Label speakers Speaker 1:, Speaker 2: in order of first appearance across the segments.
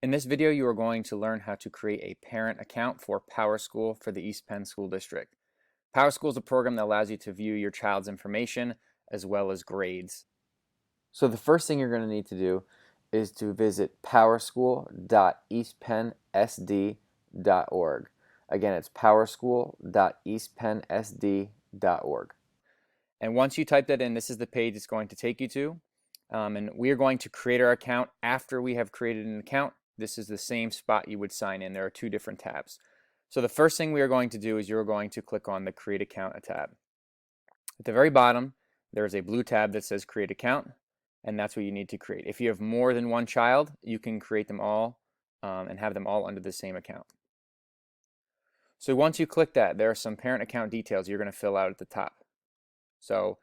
Speaker 1: In this video, you are going to learn how to create a parent account for PowerSchool for the East Penn School District. PowerSchool is a program that allows you to view your child's information as well as grades. So the first thing you're going to need to do is to visit powerschool.eastpennsd.org. Again, it's powerschool.eastpennsd.org. And once you type that in, this is the page it's going to take you to. And we are going to create our account after we have created an account. This is the same spot you would sign in. There are two different tabs. So the first thing we are going to do is you're going to click on the Create Account tab. At the very bottom, there is a blue tab that says Create Account, and that's what you need to create. If you have more than one child, you can create them all and have them all under the same account. So once you click that, there are some parent account details you're going to fill out at the top. So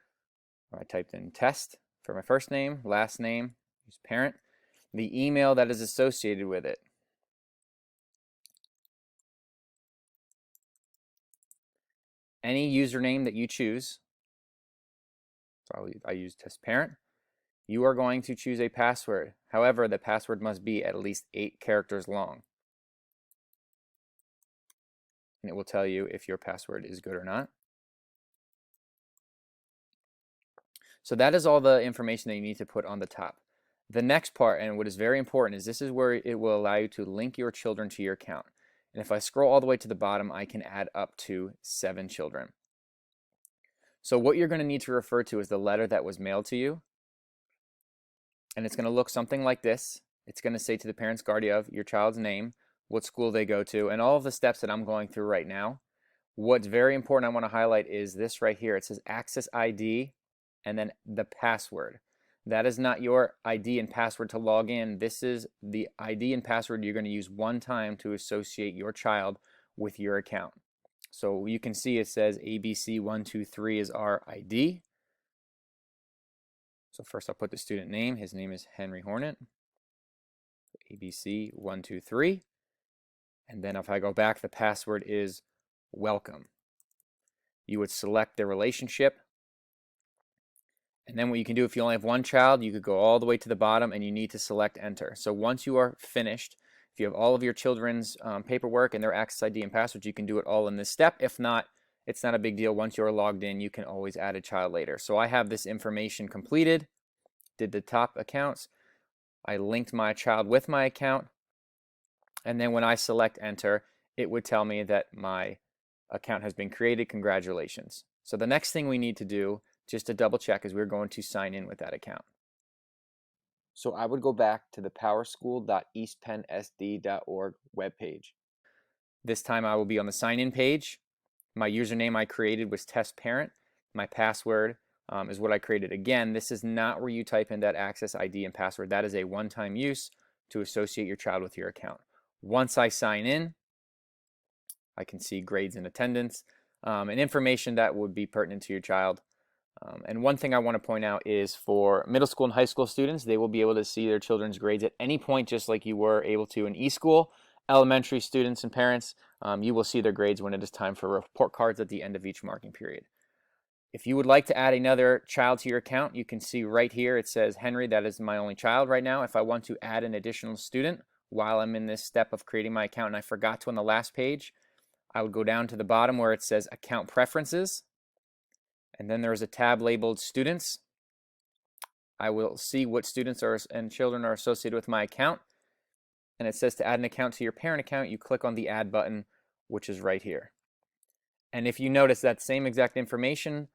Speaker 1: I typed in test for my first name, last name, use parent, the email that is associated with it, any username that you choose. So I use test parent. You are going to choose a password. However, the password must be at least 8 characters long. And it will tell you if your password is good or not. So that is all the information that you need to put on the top. The next part, and what is very important, is this is where it will allow you to link your children to your account. And if I scroll all the way to the bottom, I can add up to 7 children. So what you're going to need to refer to is the letter that was mailed to you. And it's going to look something like this. It's going to say to the parent's guardian of your child's name, what school they go to, and all of the steps that I'm going through right now. What's very important I want to highlight is this right here. It says access ID and then the password. That is not your ID and password to log in. This is the ID and password you're going to use one time to associate your child with your account. So you can see it says ABC123 is our ID. So first I'll put the student name. His name is Henry Hornet. ABC123. And then if I go back, the password is welcome. You would select the relationship. And then what you can do, if you only have one child, you could go all the way to the bottom and you need to select enter. So once you are finished, if you have all of your children's paperwork and their access ID and passwords, you can do it all in this step. If not, it's not a big deal. Once you're logged in, you can always add a child later. So I have this information completed, did the top accounts. I linked my child with my account. And then when I select enter, it would tell me that my account has been created. Congratulations. So the next thing we need to do, just to double check, is we're going to sign in with that account. So I would go back to the powerschool.eastpennsd.org webpage. This time I will be on the sign in page. My username I created was test parent. My password is what I created. Again, this is not where you type in that access ID and password. That is a one-time use to associate your child with your account. Once I sign in, I can see grades and attendance and information that would be pertinent to your child. And one thing I want to point out is for middle school and high school students, they will be able to see their children's grades at any point, just like you were able to in e-school. Elementary students and parents, you will see their grades when it is time for report cards at the end of each marking period. If you would like to add another child to your account, you can see right here it says Henry. That is my only child right now. If I want to add an additional student while I'm in this step of creating my account and I forgot to on the last page, I would go down to the bottom where it says Account Preferences. And then there's a tab labeled Students. I will see what students and children are associated with my account. And it says to add an account to your parent account, you click on the Add button, which is right here. And if you notice that same exact information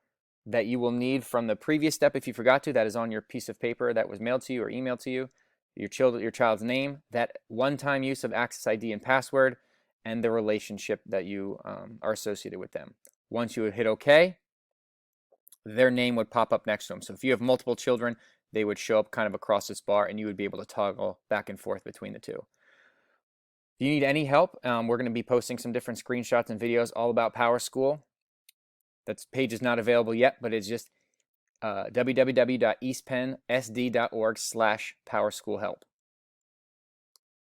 Speaker 1: that you will need from the previous step, if you forgot to, that is on your piece of paper that was mailed to you or emailed to you, your child's name, that one-time use of access ID and password, and the relationship that you are associated with them. Once you would hit OK, their name would pop up next to them. So if you have multiple children, they would show up kind of across this bar and you would be able to toggle back and forth between the two. If you need any help, we're going to be posting some different screenshots and videos all about PowerSchool. That page is not available yet, but it's just www.eastpennsd.org/PowerSchoolHelp.